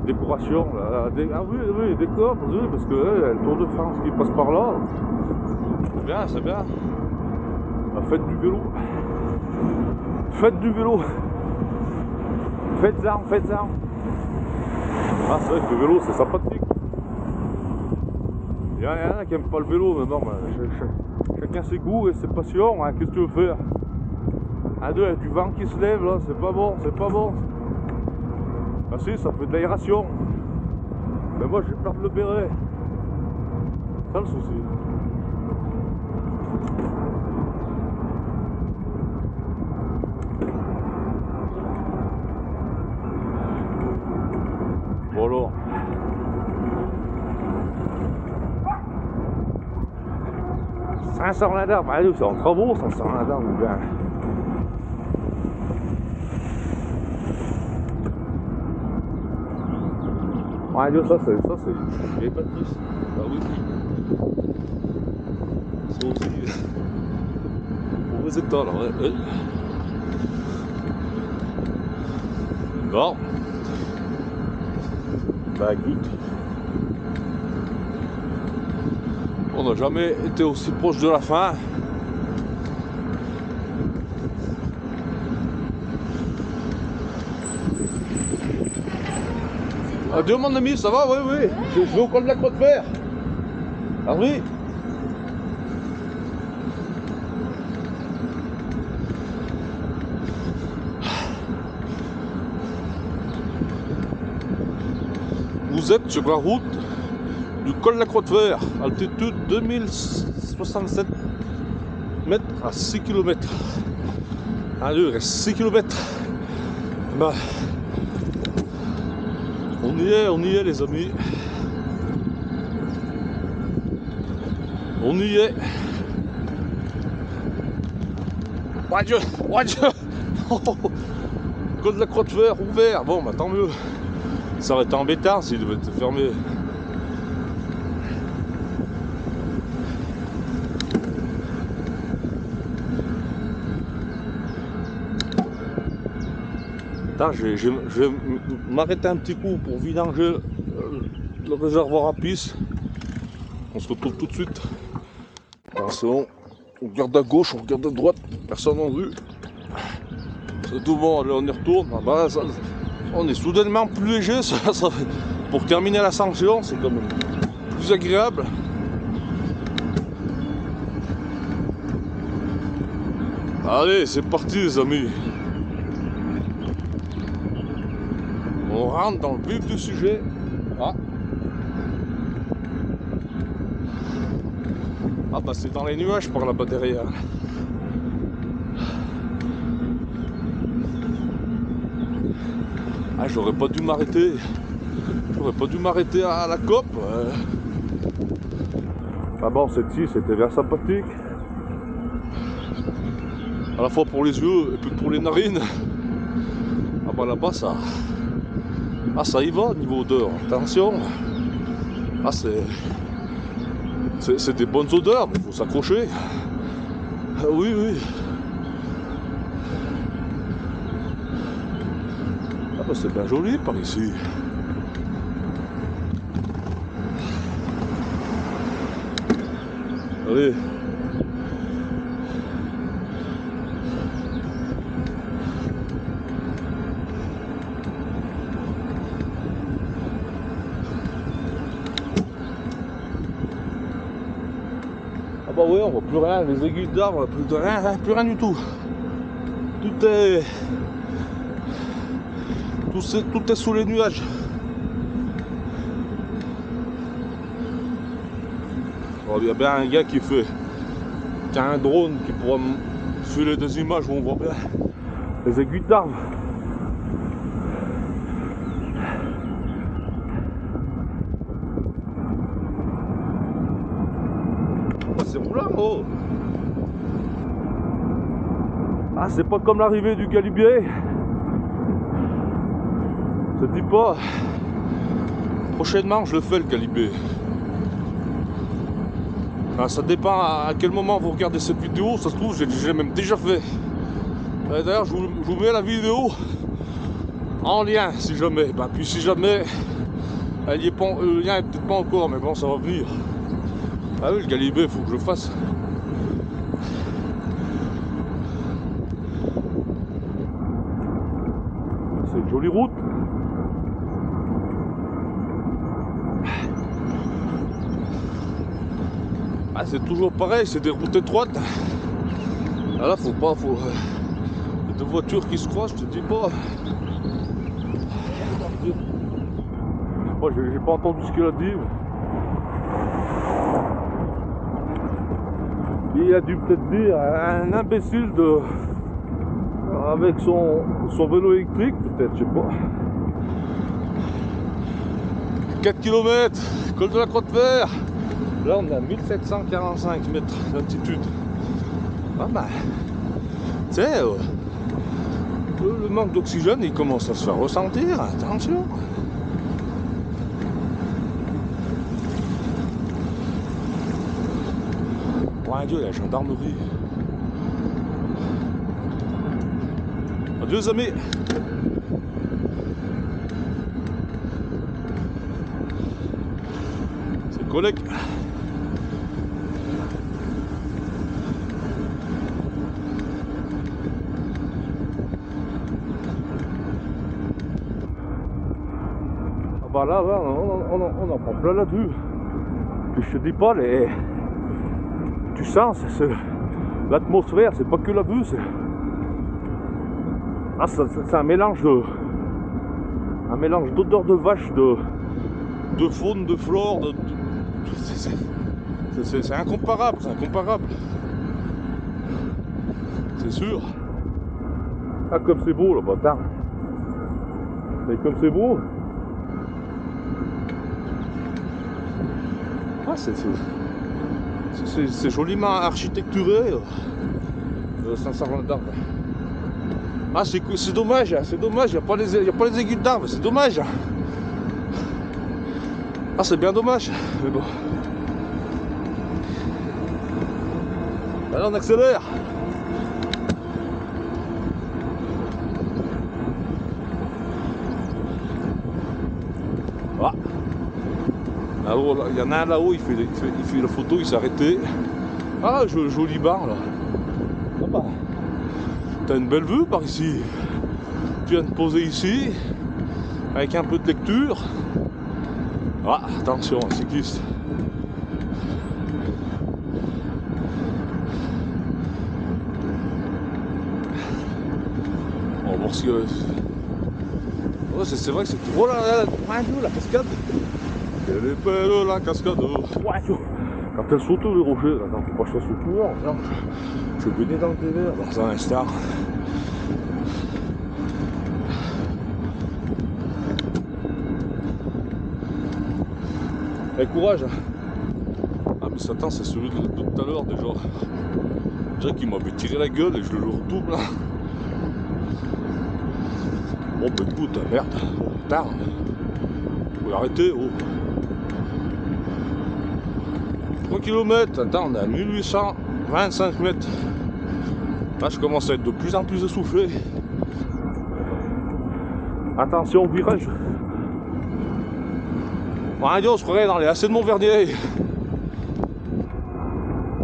Décoration, là, ah oui, oui, décor, oui, parce que il y a le Tour de France qui passe par là. C'est bien, c'est bien. Faites du vélo. Faites du vélo. Faites-en, faites-en. Ah, c'est vrai que le vélo, c'est sympathique. Il y en a qui n'aiment pas le vélo, mais non, chacun ses goûts et ses passions. Hein, qu'est-ce que tu veux faire? Un, deux, il y a du vent qui se lève, là, c'est pas bon, c'est pas bon. Ah si, ça fait de l'aération. Mais moi, je vais perdre le béret. C'est ça le souci. Bon alors. Saint-Sorlin-d'Arve, allez, c'est en travaux, Saint-Sorlin-d'Arve, ou bien. Ouais, ça c'est les bâtisses. Ah oui. Ça aussi. Mauvais état là, ouais. Bon. Bah écoute. On n'a jamais été aussi proche de la fin. Adieu mon ami, ça va? Oui, oui. Je vais au col de la Croix de Fer. Ah oui. Vous êtes sur la route du col de la Croix de Fer, altitude 2067 mètres à 6 km. Allez, il reste 6 km. Bah, on y est les amis. On y est. Oh Dieu, oh Dieu. Col de la Croix de Fer ouvert. Bon, bah tant mieux. Ça aurait été embêtant s'il devait être fermé. Attends, je vais m'arrêter un petit coup pour vidanger le réservoir à pisse. On se retrouve tout de suite. Attention, on regarde à gauche, on regarde à droite, personne en vue. C'est tout bon, allez, on y retourne. Ah bah, ça, on est soudainement plus léger, pour terminer l'ascension, c'est quand même plus agréable. Allez, c'est parti les amis. On rentre dans le vif du sujet. Ah, ah bah c'est dans les nuages par là-bas derrière. Ah, j'aurais pas dû m'arrêter. J'aurais pas dû m'arrêter à la COP. Ah bon, cette-ci, c'était bien sympathique. À la fois pour les yeux et puis pour les narines. Ah bah là-bas, ça... Ah, ça y va, niveau odeur. Attention. Ah, c'est des bonnes odeurs, mais il faut s'accrocher. Ah, oui, oui. Ah bah c'est bien joli par ici. Allez. Ah bah ouais, on voit plus rien, les aiguilles d'arbre, plus rien du tout. Tout est sous les nuages. Oh, il y a bien un gars qui a un drone qui pourra me filer des images où on voit bien les aiguilles d'arbre. Oh, c'est roulant, oh. Ah, c'est pas comme l'arrivée du Galibier. Je te dis pas. Prochainement, je le fais le Galibier. Enfin, ça dépend à quel moment vous regardez cette vidéo. Ça se trouve, j'ai même déjà fait. D'ailleurs, je vous mets la vidéo en lien si jamais. Bah, puis si jamais, le lien est peut-être pas encore, mais bon, ça va venir. Ah oui, le Galibier, il faut que je le fasse. C'est une jolie route. Ah, c'est toujours pareil, c'est des routes étroites. Ah là, faut des voitures qui se croisent, je te dis pas. Moi, j'ai pas entendu ce qu'il a dit. Il a dû peut-être dire un imbécile avec son vélo électrique, peut-être, je sais pas. 4 km, col de la Croix-de-Fer. Là, on est à 1745 mètres d'altitude. Ah bah, tu sais, le manque d'oxygène, il commence à se faire ressentir, attention. Oh Dieu, la gendarmerie. Adieu les amis. C'est collègue. Bah là, on en prend plein la vue. Puis je te dis pas, tu sens, l'atmosphère, c'est pas que la vue, c'est un mélange d'odeur de vache, de faune, de flore, c'est incomparable, c'est sûr. Ah, comme c'est beau, là, bâtard. Et comme c'est beau. Ah, c'est joliment architecturé, Saint-Servant d'Arbre. Ah, c'est dommage, il n'y a pas les aiguilles d'arbre, c'est dommage. Ah, c'est bien dommage, mais bon. Allez, on accélère. Ah. Alors, il y en a un là-haut, il fait la photo, il s'est arrêté. Ah, joli bar là. Ah bah, t'as une belle vue par ici. Tu viens de poser ici, avec un peu de lecture. Ah, attention, un cycliste. On va voir ce que... Oh, c'est vrai que c'est... Oh là là, la cascade. Elle est belle la cascade. Quand elle saute les rochers, là, non, faut pas que je fasse le tour. Non, je vais baigner dans le désert dans un instant. Allez, courage. Ah mais Satan, c'est celui de tout à l'heure déjà. Déjà qu'il m'avait tiré la gueule et je le redouble là. Bon bah écoute, merde, tard. Faut arrêter, oh. 3 km, attends, on est à 1825 mètres. Là, je commence à être de plus en plus essoufflé. Attention au virage. Bon, allez, on se croirait dans les lacets de Montvernier.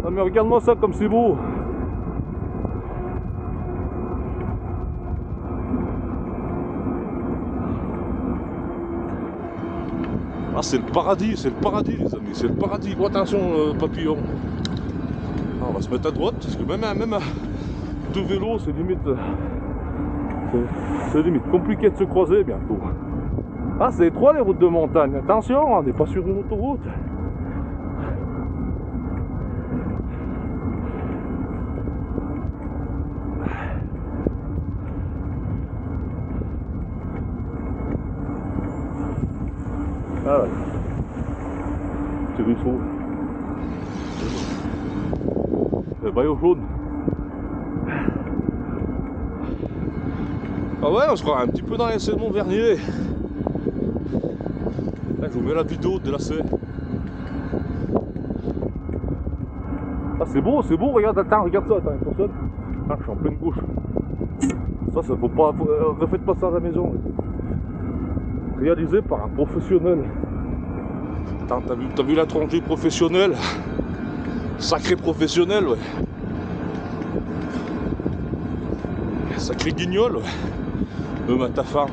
Ah mais regarde-moi ça comme c'est beau. Ah c'est le paradis les amis, c'est le paradis. Oh, attention papillon. Ah, on va se mettre à droite parce que même de vélo c'est limite compliqué de se croiser bientôt. Ah c'est étroit les routes de montagne, attention, on n'est pas sur une autoroute. Ah ouais. Petit ruisseau. Le maillot jaune. Ah ouais, on se croit un petit peu dans les Mont Vernier. Là, je vous mets la vidéo de lacet. Ah c'est beau, regarde, attends, regarde ça, attends, une personne. Ah, je suis en pleine gauche. Ça faut pas, refaites pas ça à la maison. Réalisé par un professionnel. Attends, t'as vu la tronche professionnelle? Sacré professionnel, ouais. Sacré guignol, ouais. Ta femme.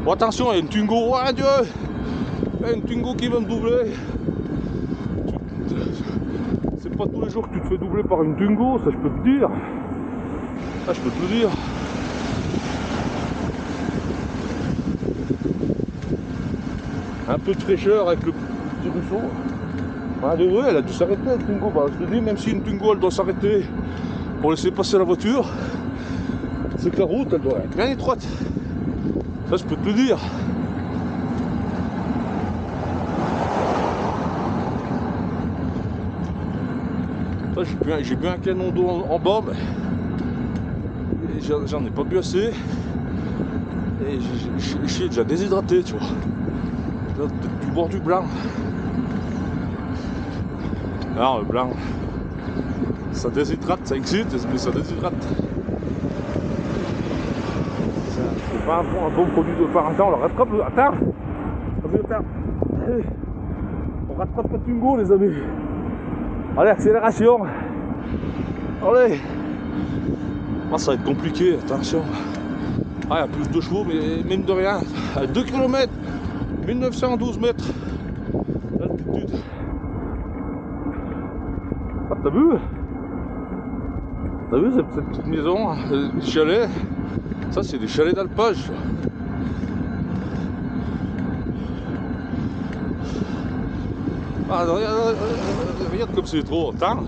Oh, attention, il y a une Twingo, oh Dieu! Il y a une Twingo qui va me doubler. C'est pas tous les jours que tu te fais doubler par une Twingo, ça je peux te dire. Ah, je peux te le dire. Un peu de fraîcheur avec le petit ruisseau. Ah, ouais, elle a dû s'arrêter la Twingo. Bah, je te dis, même si une Twingo elle doit s'arrêter pour laisser passer la voiture, c'est que la route elle doit être bien étroite. Ça je peux te le dire. J'ai bu un canon d'eau en bas, mais j'en ai pas bu assez. Et je suis déjà déshydraté, tu vois. Peut-être du boire du blanc. Non, le blanc, ça déshydrate, ça excite, mais ça déshydrate. C'est pas un bon produit de phare. Attends, on le rattrape. Attends, on rattrape la Twingo, les amis. Allez, accélération. Allez. Ah, ça va être compliqué, attention. Ah, il y a plus de chevaux, mais mine de rien. À 2 km, 1912 mètres d'altitude. Ah, t'as vu cette petite maison, des chalets? Ça, c'est des chalets d'alpage. Ah, regarde comme c'est trop. Attends.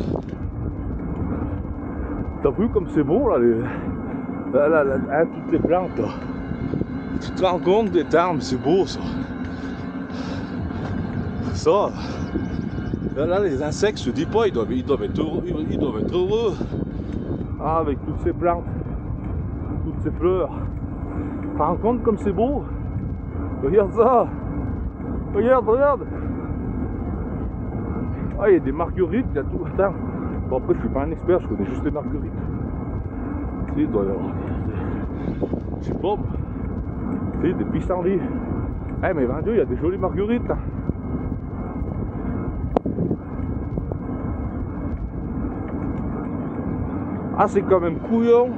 T'as vu comme c'est beau là, toutes les plantes là. Tu te rends compte des termes, c'est beau ça. Ça. Là, les insectes, je te dis pas, ils doivent être heureux. Ah, avec toutes ces plantes, toutes ces fleurs. Tu te rends compte comme c'est beau? Regarde ça. Regarde. Ah, il y a des marguerites, il y a tout. Attends. Bon, après, je suis pas un expert, je connais juste les marguerites. Il doit y avoir je sais pas, des pissenlits. Eh, mais 22, il y a des jolies marguerites là. Ah, c'est quand même couillon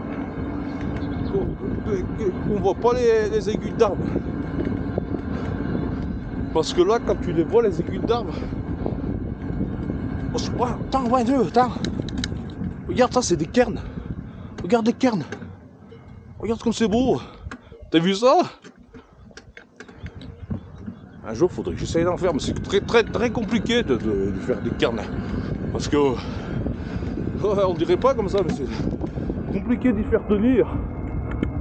qu'on voit pas les aiguilles d'arbre. Parce que là, quand tu les vois, les aiguilles d'arbre. Oh, attends, ouais, attends. Regarde ça, c'est des cairns. Regarde les cairns. Regarde comme c'est beau. T'as vu ça? Un jour, faudrait que j'essaye d'en faire, mais c'est très compliqué de faire des cairns. Parce que on dirait pas comme ça, mais c'est compliqué d'y faire tenir.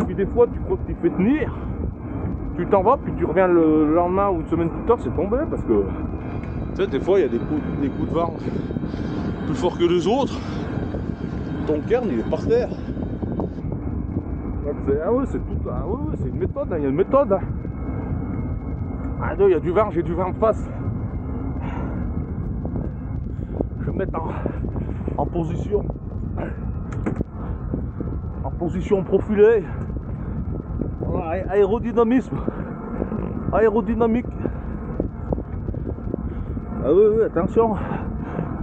Puis des fois, tu crois que tu fais tenir, tu t'en vas, puis tu reviens le lendemain ou une semaine plus tard, c'est tombé parce que tu sais, des fois, il y a des coups de vent plus forts que les autres. Ton cairn, il est par terre. Ah ouais, c'est tout. Ah ouais, c'est une méthode. Il y a une méthode. Hein. Ah non, il y a du vent, j'ai du vent en face. Je vais me mettre en position. En position profilée. Voilà, aérodynamisme. Aérodynamique. Ah oui, attention.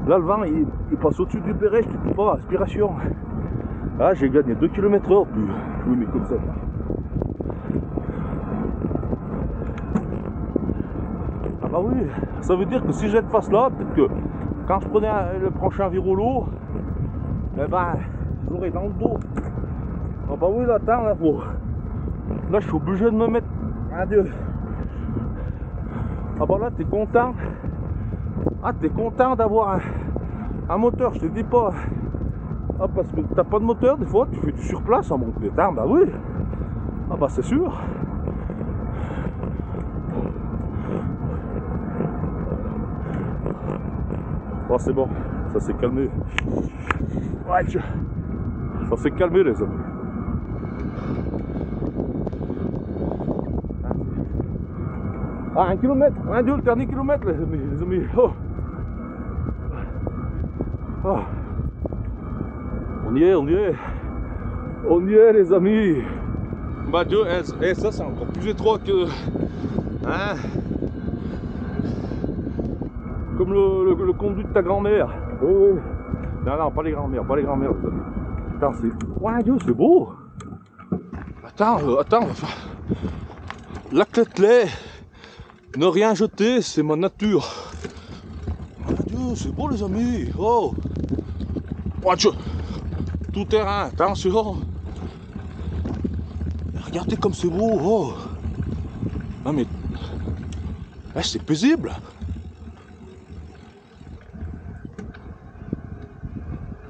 Là le vent il passe au-dessus du béret, je te dis pas, aspiration. Ah j'ai gagné 2 km/h plus. Oui mais comme ça. Ah bah oui, ça veut dire que si j'étais face là, peut-être que quand je prenais le prochain virolo, eh ben j'aurais dans le dos. Ah bah oui là attends là faut. Là je suis obligé de me mettre. Adieu. Ah bah là t'es content. Ah t'es content d'avoir un moteur, je te dis pas. Ah parce que t'as pas de moteur des fois, tu fais du surplace en monte d'état, bah oui. Ah bah c'est sûr. Oh c'est bon, ça s'est calmé. Ouais, ça s'est calmé les amis. Ah 1 km, le dernier kilomètre les amis. Oh. Oh. On y est les amis. Bah Dieu, et ça c'est encore plus étroit que. Hein. Comme le conduit de ta grand-mère. Oh. Non, pas les grand-mères, les amis. Attends, ouais Dieu, c'est beau. Attends. La clé. Ne rien jeter, c'est ma nature. Mon Dieu, c'est beau les amis. Oh. Oh Dieu. Tout terrain, attention. Regardez comme c'est beau. Oh. Non mais. C'est paisible.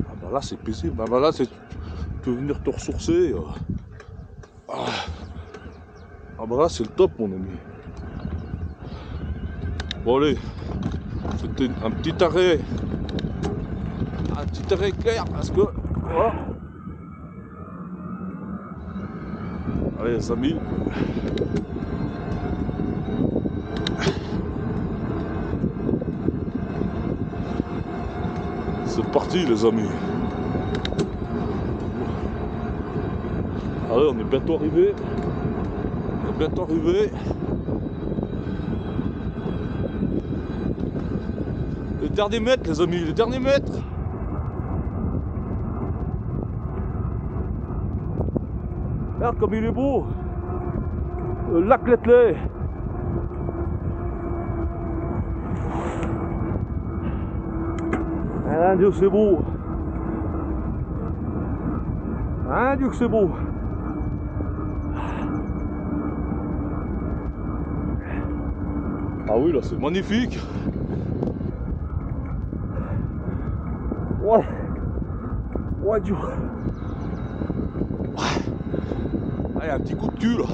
Ah bah là c'est paisible. Ah bah là c'est. Tu peux venir te ressourcer. Ah bah là c'est le top mon ami. Bon allez, c'était un petit arrêt clair parce que... Oh. Allez les amis. C'est parti les amis. Allez on est bientôt arrivé. Les derniers mètres les amis, les derniers mètres. Regarde comme il est beau. Le lac Letley. Ah Dieu que c'est beau. Ah Dieu que c'est beau. Ah oui là c'est magnifique. Ouais Dieu. Ah, il y a un petit coup de cul là.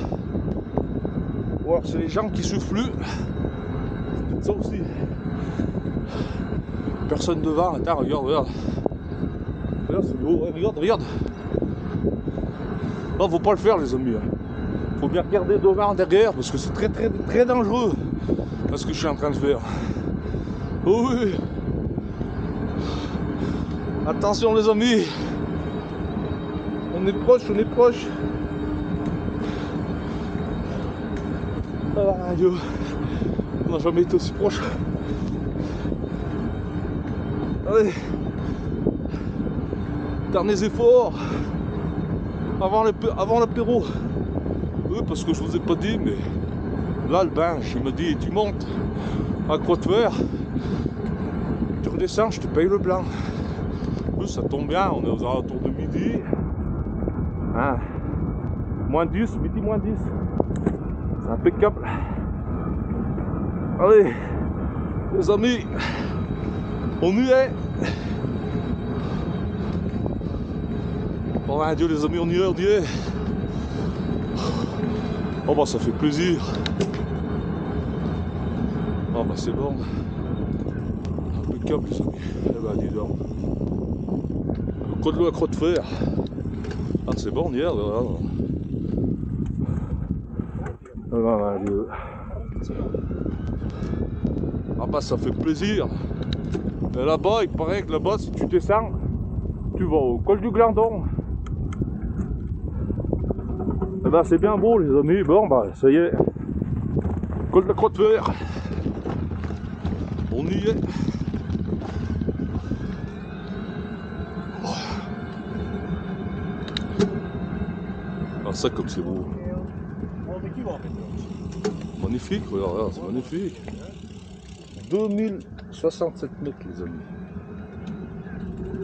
Ou alors c'est les gens qui soufflent. C'est peut-être ça aussi. Personne devant. Attends, regarde. Regarde c'est beau. Ouais, regarde. Non, faut pas le faire les amis. Faut bien regarder devant, derrière, parce que c'est très dangereux. Ce que je suis en train de faire. Oh oui. Attention les amis. On est proche. Ah Dieu. On n'a jamais été aussi proche. Allez. Derniers efforts. Avant l'apéro. Oui, parce que je vous ai pas dit, mais là le bain, il me dit tu montes à Croix-de-Fer, tu redescends, je te paye le blanc. Ça tombe bien, on est aux alentours de midi. Hein. Moins 10, midi moins 10. C'est impeccable. Allez, les amis, on y est. Oh mon Dieu les amis, on y est. Oh bah ça fait plaisir. Oh bah c'est bon. Impeccable les amis. Eh bah dis donc. Le code de l'eau à Croix-de-Fer. Ah c'est bon, on y est. Voilà. Oh mon Dieu. Ah bah ça fait plaisir. Et là-bas, il paraît que là-bas, si tu descends, tu vas au col du Glandon. Et bah c'est bien beau les amis. Bon bah ça y est. Col de la Croix-de-Fer. On y est. ça comme c'est beau. Magnifique, regarde, c'est magnifique. 2067 mètres les amis.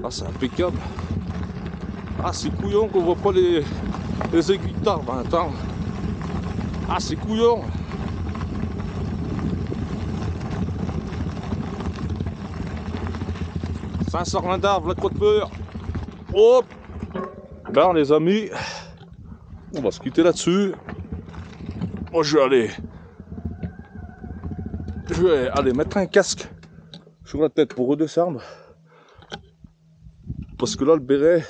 Ah c'est impeccable. Ah c'est couillon qu'on voit pas les aiguilles d'arbre, hein, attends. Ah c'est couillon. Ça sort un d'arbre, la croix de peur. Hop. Ben les amis, on va se quitter là-dessus. Moi je vais aller mettre un casque sur la tête pour redescendre. Parce que là le béret,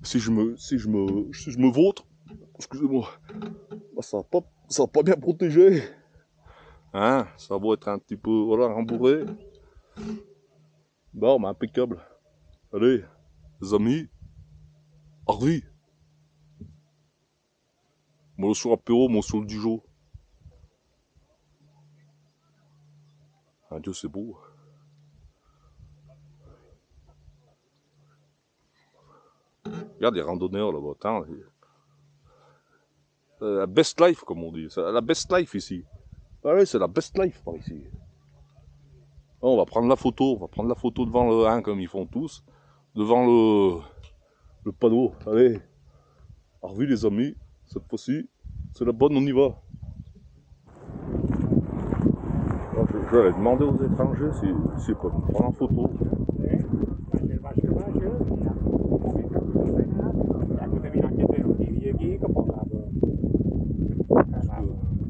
si je me vautre, excusez-moi, bah, ça va pas bien protéger. Hein, ça va être un petit peu voilà, rembourré. Bon, mais impeccable. Allez, les amis, au revoir. Moi sur l'apéro, moi sur le Dijon. Adieu, c'est beau. Regarde les randonneurs là-bas, attends. La best life comme on dit, c'est la best life ici. Ah oui, c'est la best life par ici. On va prendre la photo, devant le 1 comme ils font tous. Devant le panneau. Allez, au revoir les amis, cette fois-ci, c'est la bonne, on y va. Je vais demander aux étrangers s'ils peuvent me prendre en photo.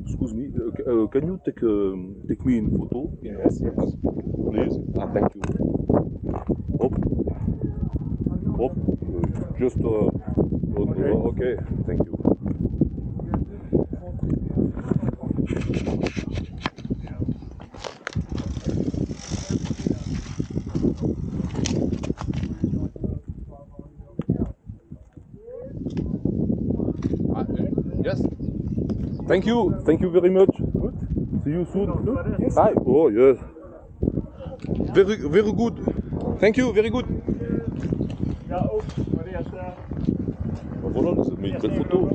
Excuse me, can you take me in photo? Yes, yes. Please? Ah, thank you. Hop. Hop. Just, okay, thank you. Yes. Thank you very much. Good. See you soon. Yes. Hi. Oh yes. Very good. Thank you, very good. Ja, ook. Voilà, ça met une belle photo.